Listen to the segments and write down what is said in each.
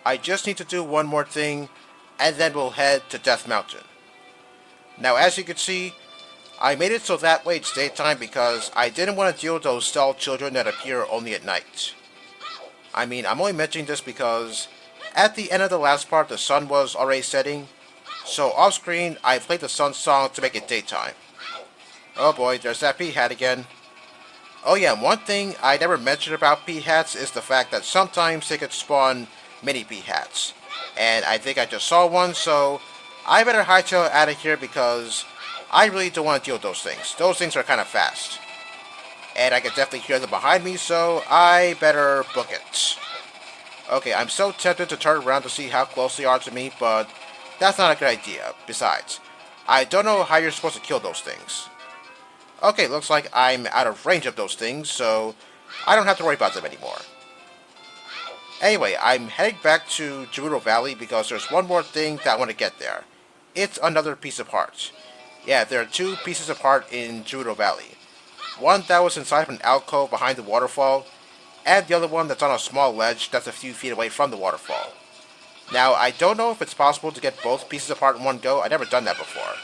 I just need to do one more thing, and then we'll head to Death Mountain. Now, as you can see, I made it so that way it's daytime because I didn't want to deal with those stall children that appear only at night. I mean, I'm only mentioning this because at the end of the last part, the sun was already setting, so off screen, I played the sun song to make it daytime. Oh boy, there's that Peahat again. Oh yeah, one thing I never mentioned about Peahats is the fact that sometimes they could spawn mini Peahats. And I think I just saw one, so I better hightail out of here because I really don't want to deal with those things. Those things are kind of fast. And I can definitely hear them behind me, so I better book it. Okay, I'm so tempted to turn around to see how close they are to me, but that's not a good idea. Besides, I don't know how you're supposed to kill those things. Okay, looks like I'm out of range of those things, so I don't have to worry about them anymore. Anyway, I'm heading back to Gerudo Valley because there's one more thing that I want to get there. It's another piece of heart. Yeah, there are two pieces of heart in Gerudo Valley. One that was inside of an alcove behind the waterfall, and the other one that's on a small ledge that's a few feet away from the waterfall. Now, I don't know if it's possible to get both pieces of heart in one go. I've never done that before.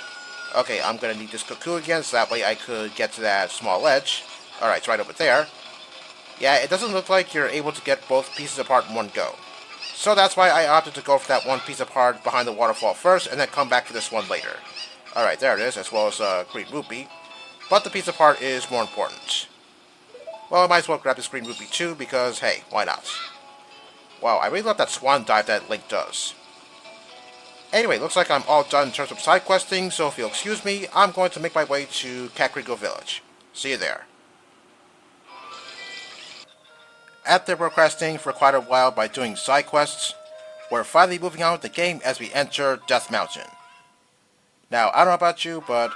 Okay, I'm gonna need this cuckoo again, so that way I could get to that small ledge. Alright, it's right over there. Yeah, it doesn't look like you're able to get both pieces apart in one go. So that's why I opted to go for that one piece apart behind the waterfall first, and then come back for this one later. Alright, there it is, as well as green rupee. But the piece apart is more important. Well, I might as well grab this green rupee too, because hey, why not? Wow, I really love that swan dive that Link does. Anyway, looks like I'm all done in terms of side questing, so if you'll excuse me, I'm going to make my way to Kakariko Village. See you there. After procrastinating for quite a while by doing side quests, we're finally moving on with the game as we enter Death Mountain. Now, I don't know about you, but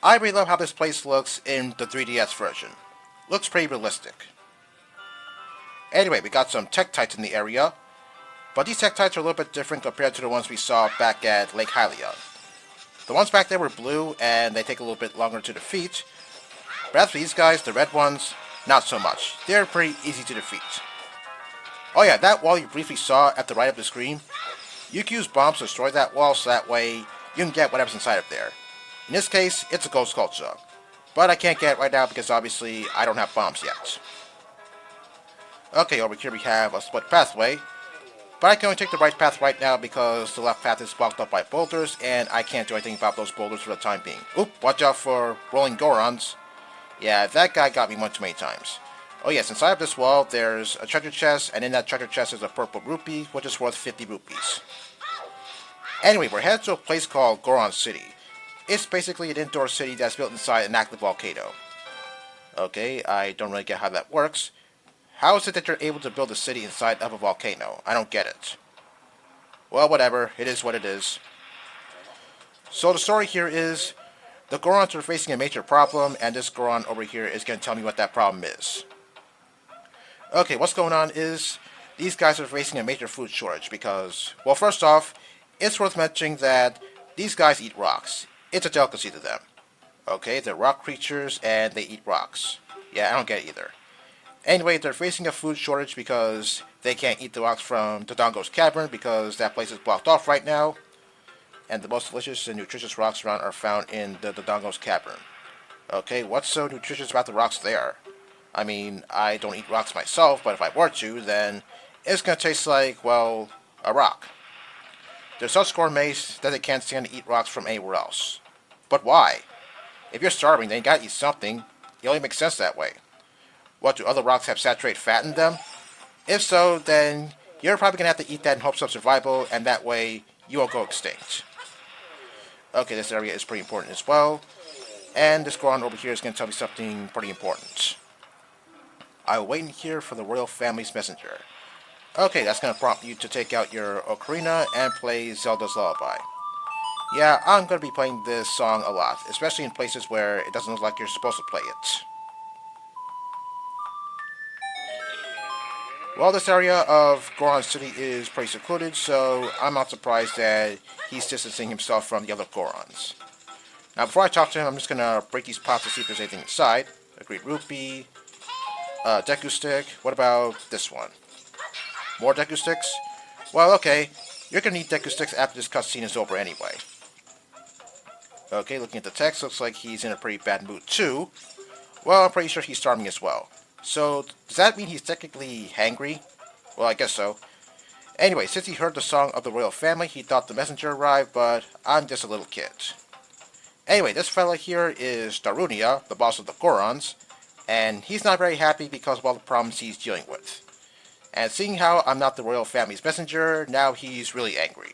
I really love how this place looks in the 3DS version. Looks pretty realistic. Anyway, we got some Tektites in the area, but these Tektites are a little bit different compared to the ones we saw back at Lake Hylia. The ones back there were blue, and they take a little bit longer to defeat, but as for these guys, the red ones, not so much. They're pretty easy to defeat. Oh yeah, that wall you briefly saw at the right of the screen, you can use bombs to destroy that wall so that way you can get whatever's inside of there. In this case, it's a gold sculpture. But I can't get it right now because obviously I don't have bombs yet. Okay, over here we have a split pathway. But I can only take the right path right now because the left path is blocked up by boulders and I can't do anything about those boulders for the time being. Oop, watch out for rolling Gorons. Yeah, that guy got me one too many times. Oh yes, inside of this wall there's a treasure chest, and in that treasure chest is a purple rupee, which is worth 50 rupees. Anyway, we're headed to a place called Goron City. It's basically an indoor city that's built inside an active volcano. Okay, I don't really get how that works. How is it that you're able to build a city inside of a volcano? I don't get it. Well, whatever, it is what it is. So the story here is, the Gorons are facing a major problem, and this Goron over here is going to tell me what that problem is. Okay, what's going on is, these guys are facing a major food shortage because, well, first off, it's worth mentioning that these guys eat rocks. It's a delicacy to them. Okay, they're rock creatures and they eat rocks. Yeah, I don't get it either. Anyway, they're facing a food shortage because they can't eat the rocks from Dodongo's Cavern because that place is blocked off right now. And the most delicious and nutritious rocks around are found in the Dodongo's Cavern. Okay, what's so nutritious about the rocks there? I mean, I don't eat rocks myself, but if I were to, then it's going to taste like, well, a rock. They're such gourmets that they can't stand to eat rocks from anywhere else. But why? If you're starving, then you gotta eat something. It only makes sense that way. What, do other rocks have saturated fat in them? If so, then you're probably gonna have to eat that in hopes of survival, and that way you won't go extinct. Okay, this area is pretty important as well. And this Goron over here is gonna tell me something pretty important. I will wait in here for the royal family's messenger. Okay, that's going to prompt you to take out your Ocarina and play Zelda's Lullaby. Yeah, I'm going to be playing this song a lot, especially in places where it doesn't look like you're supposed to play it. Well, this area of Goron City is pretty secluded, so I'm not surprised that he's distancing himself from the other Gorons. Now, before I talk to him, I'm just going to break these pots to see if there's anything inside. A green rupee, a Deku stick. What about this one? More Deku sticks? Well, okay, you're gonna need Deku Sticks after this cutscene is over anyway. Okay, looking at the text, looks like he's in a pretty bad mood too. Well, I'm pretty sure he's starving as well. So, does that mean he's technically hangry? Well, I guess so. Anyway, since he heard the song of the royal family, he thought the messenger arrived, but I'm just a little kid. Anyway, this fella here is Darunia, the boss of the Gorons, and he's not very happy because of all the problems he's dealing with. And seeing how I'm not the royal family's messenger, now he's really angry.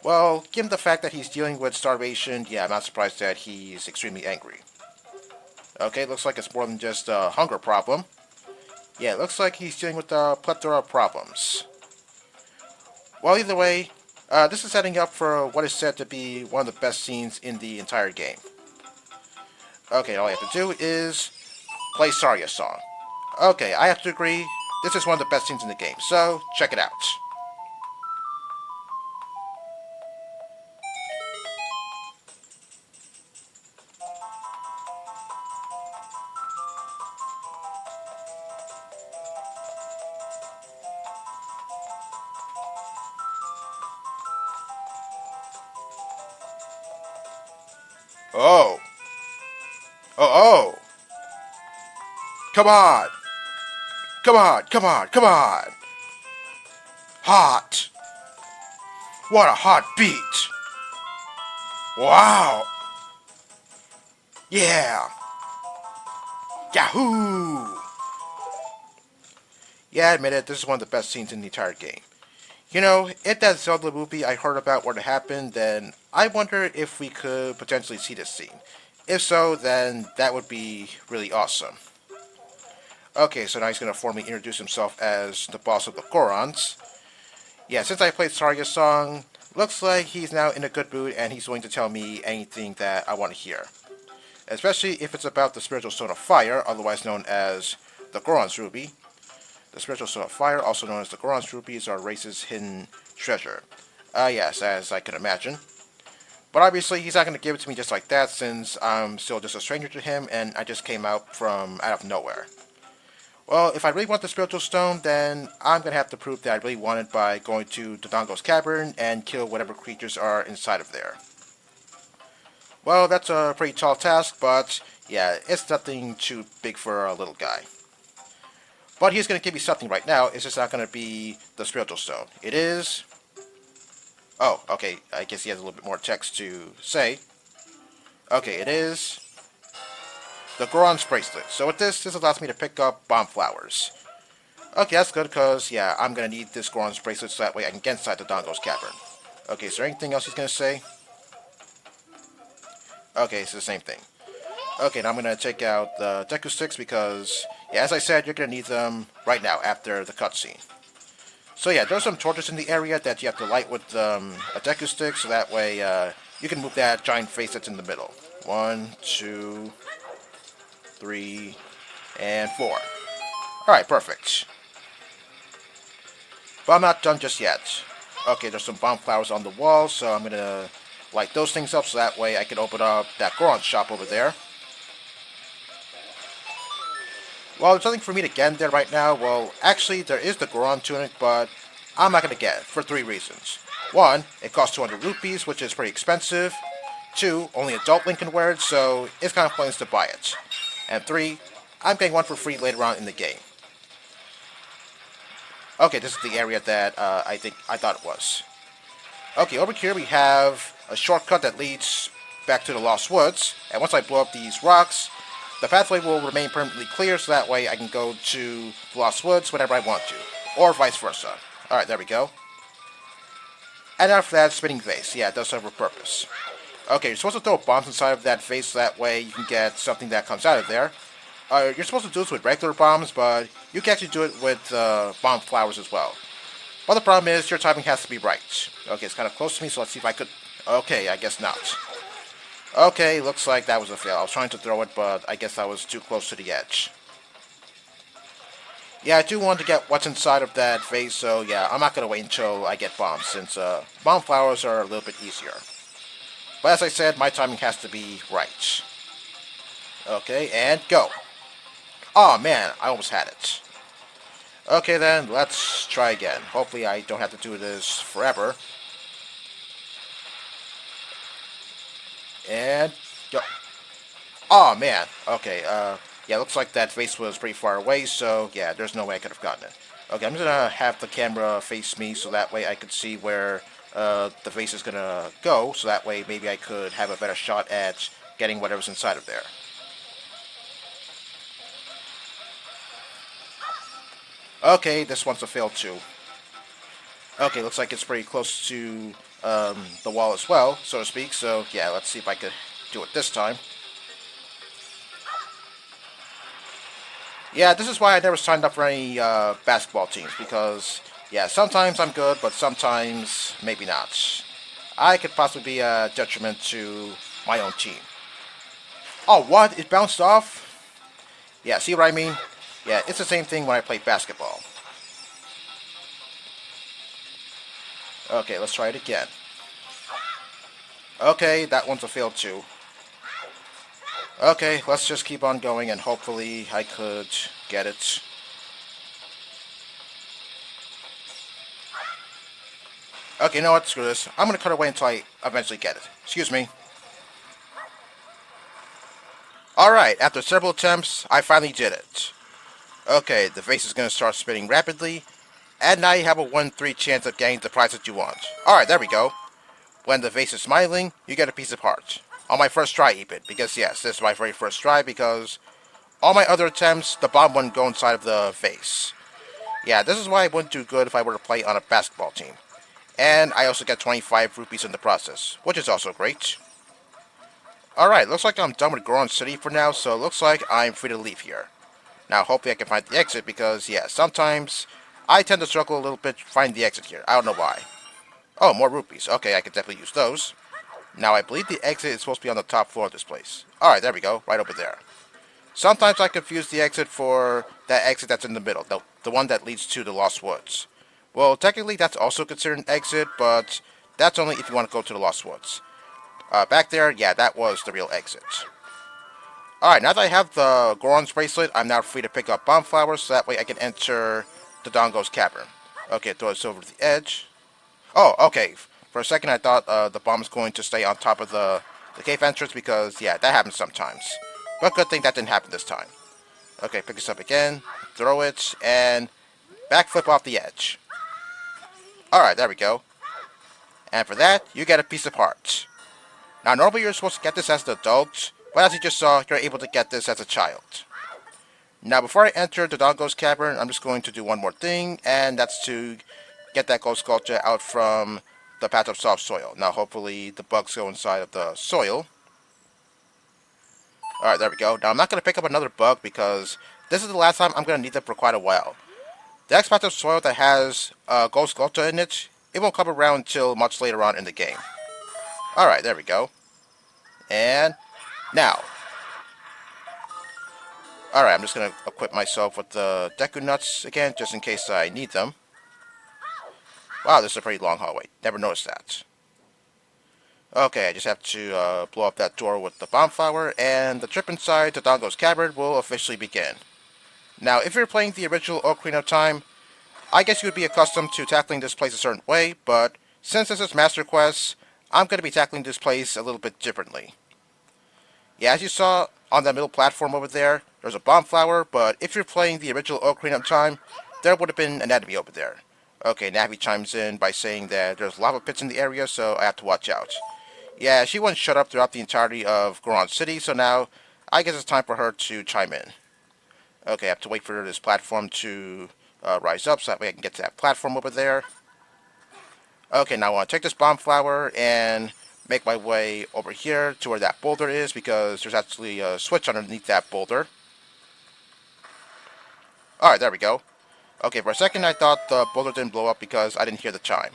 Well, given the fact that he's dealing with starvation, yeah, I'm not surprised that he's extremely angry. Okay, looks like it's more than just a hunger problem. Yeah, it looks like he's dealing with a plethora of problems. Well, either way, this is setting up for what is said to be one of the best scenes in the entire game. Okay, all I have to do is play Sarya's song. Okay, I have to agree, this is one of the best scenes in the game, so check it out. Oh, oh, oh, come on, come on, come on, come on. Hot. What a hot beat. Wow. Yeah. Yahoo! Yeah, I admit it, this is one of the best scenes in the entire game. You know, if that Zelda movie I heard about were to happen, then I wonder if we could potentially see this scene. If so, then that would be really awesome. Okay, so now he's going to formally introduce himself as the boss of the Gorons. Yeah, since I played Sarya's song, looks like he's now in a good mood and he's willing to tell me anything that I want to hear. Especially if it's about the Spiritual Stone of Fire, otherwise known as the Goron's Ruby. The Spiritual Stone of Fire, also known as the Goron's Rubies, are race's hidden treasure. Yes, as I can imagine. But obviously, he's not going to give it to me just like that, since I'm still just a stranger to him, and I just came out of nowhere. Well, if I really want the Spiritual Stone, then I'm going to have to prove that I really want it by going to Dodongo's Cavern and kill whatever creatures are inside of there. Well, that's a pretty tall task, but yeah, it's nothing too big for a little guy. But he's going to give me something right now. It's just not going to be the Spiritual Stone. It is... Oh, okay. I guess he has a little bit more text to say. Okay, it is... the Goron's Bracelet. So with this allows me to pick up bomb flowers. Okay, that's good, because, yeah, I'm going to need this Goron's Bracelet so that way I can get inside the Dongo's Cavern. Okay, is there anything else he's going to say? Okay, it's the same thing. Okay, now I'm going to take out the Deku Sticks because, yeah, as I said, you're going to need them right now after the cutscene. So yeah, there's some torches in the area that you have to light with a Deku Stick, so that way you can move that giant face that's in the middle. 1, 2, 3, and 4. Alright, perfect. But I'm not done just yet. Okay, there's some bomb flowers on the wall, so I'm going to light those things up so that way I can open up that Goron shop over there. Well, there's nothing for me to get in there right now. Well, actually, there is the Goron tunic, but I'm not going to get it for 3 reasons. 1, it costs 200 rupees, which is pretty expensive. 2, only adult Link can wear it, so it's kind of pointless to buy it. And 3, I'm getting one for free later on in the game. Okay, this is the area that I thought it was. Okay, over here we have a shortcut that leads back to the Lost Woods, and once I blow up these rocks, the pathway will remain permanently clear, so that way I can go to the Lost Woods whenever I want to, or vice versa. Alright, there we go. And after that, spinning vase. Yeah, it does serve a purpose. Okay, you're supposed to throw bombs inside of that vase, so that way you can get something that comes out of there. You're supposed to do this with regular bombs, but you can actually do it with bomb flowers as well. But the problem is, your timing has to be right. Okay, it's kind of close to me, so let's see if I could... Okay, I guess not. Okay, looks like that was a fail. I was trying to throw it, but I guess I was too close to the edge. Yeah, I do want to get what's inside of that vase, so yeah, I'm not going to wait until I get bombs, since bomb flowers are a little bit easier. But as I said, my timing has to be right. Okay, and go. Oh man, I almost had it. Okay then, let's try again. Hopefully I don't have to do this forever. And... Yo. Oh man, okay, yeah, looks like that face was pretty far away, so yeah, there's no way I could have gotten it. Okay, I'm gonna have the camera face me so that way I could see where the face is gonna go, so that way maybe I could have a better shot at getting whatever's inside of there. Okay, this one's a fail too. Okay, looks like it's pretty close to the wall as well, so to speak, so yeah, let's see if I could do it this time. Yeah, this is why I never signed up for any basketball teams, because, yeah, sometimes I'm good, but sometimes maybe not. I could possibly be a detriment to my own team. Oh, what? It bounced off? Yeah, see what I mean? Yeah, it's the same thing when I play basketball. Okay, let's try it again. Okay, that one's a fail too. Okay, let's just keep on going and hopefully I could get it. Okay, you know what? Screw this. I'm gonna cut away until I eventually get it. Excuse me. Alright, after several attempts, I finally did it. Okay, the vase is gonna start spinning rapidly, and now you have a 1-3 chance of getting the prize that you want. Alright, there we go. When the vase is smiling, you get a piece of heart. On my first try, even, because yes, this is my very first try, because all my other attempts, the bomb wouldn't go inside of the vase. Yeah, this is why I wouldn't do good if I were to play on a basketball team. And I also get 25 rupees in the process, which is also great. Alright, looks like I'm done with Goron City for now, so it looks like I'm free to leave here. Now, hopefully I can find the exit, because, yeah, sometimes I tend to struggle a little bit to find the exit here. I don't know why. Oh, more rupees. Okay, I can definitely use those. Now, I believe the exit is supposed to be on the top floor of this place. Alright, there we go, right over there. Sometimes I confuse the exit for that exit that's in the middle, the one that leads to the Lost Woods. Well, technically that's also considered an exit, but that's only if you want to go to the Lost Woods. Back there, yeah, that was the real exit. Alright, now that I have the Goron's bracelet, I'm now free to pick up bomb flowers, so that way I can enter the Dongo's cavern. Okay, throw this over to the edge. Oh, okay. For a second I thought the bomb was going to stay on top of the cave entrance, because, yeah, that happens sometimes. But good thing that didn't happen this time. Okay, pick this up again, throw it, and backflip off the edge. Alright, there we go. And for that, you get a piece of heart. Now, normally you're supposed to get this as an adult, but as you just saw, you're able to get this as a child. Now, before I enter the Dongo's cavern, I'm just going to do one more thing, and that's to get that gold sculpture out from the patch of soft soil. Now, hopefully the bugs go inside of the soil. Alright, there we go. Now, I'm not going to pick up another bug because this is the last time I'm going to need them for quite a while. The next patch of soil that has gold sculpture in it, it won't come around until much later on in the game. Alright, there we go. And now. Alright, I'm just going to equip myself with the Deku Nuts again, just in case I need them. Wow, this is a pretty long hallway. Never noticed that. Okay, I just have to blow up that door with the bomb flower, and the trip inside the Dongo's cavern will officially begin. Now, if you're playing the original Ocarina of Time, I guess you would be accustomed to tackling this place a certain way, but since this is Master Quest, I'm going to be tackling this place a little bit differently. Yeah, as you saw on that middle platform over there, there's a bomb flower, but if you're playing the original Ocarina of Time, there would have been an enemy over there. Okay, Navi chimes in by saying that there's lava pits in the area, so I have to watch out. Yeah, she wouldn't shut up throughout the entirety of Goron City, so now I guess it's time for her to chime in. Okay, I have to wait for this platform to rise up so that way I can get to that platform over there. Okay, now I want to take this bomb flower and make my way over here to where that boulder is, because there's actually a switch underneath that boulder. Alright, there we go. Okay, for a second I thought the boulder didn't blow up because I didn't hear the chime.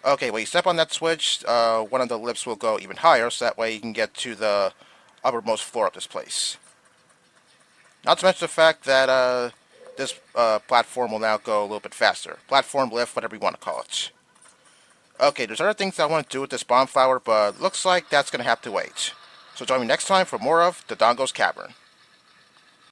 Okay, when you step on that switch, one of the lifts will go even higher, so that way you can get to the uppermost floor of this place. Not to mention the fact that this platform will now go a little bit faster. Platform, lift, whatever you want to call it. Okay, there's other things I want to do with this bomb flower, but looks like that's going to have to wait. So join me next time for more of the Dongo's Cavern.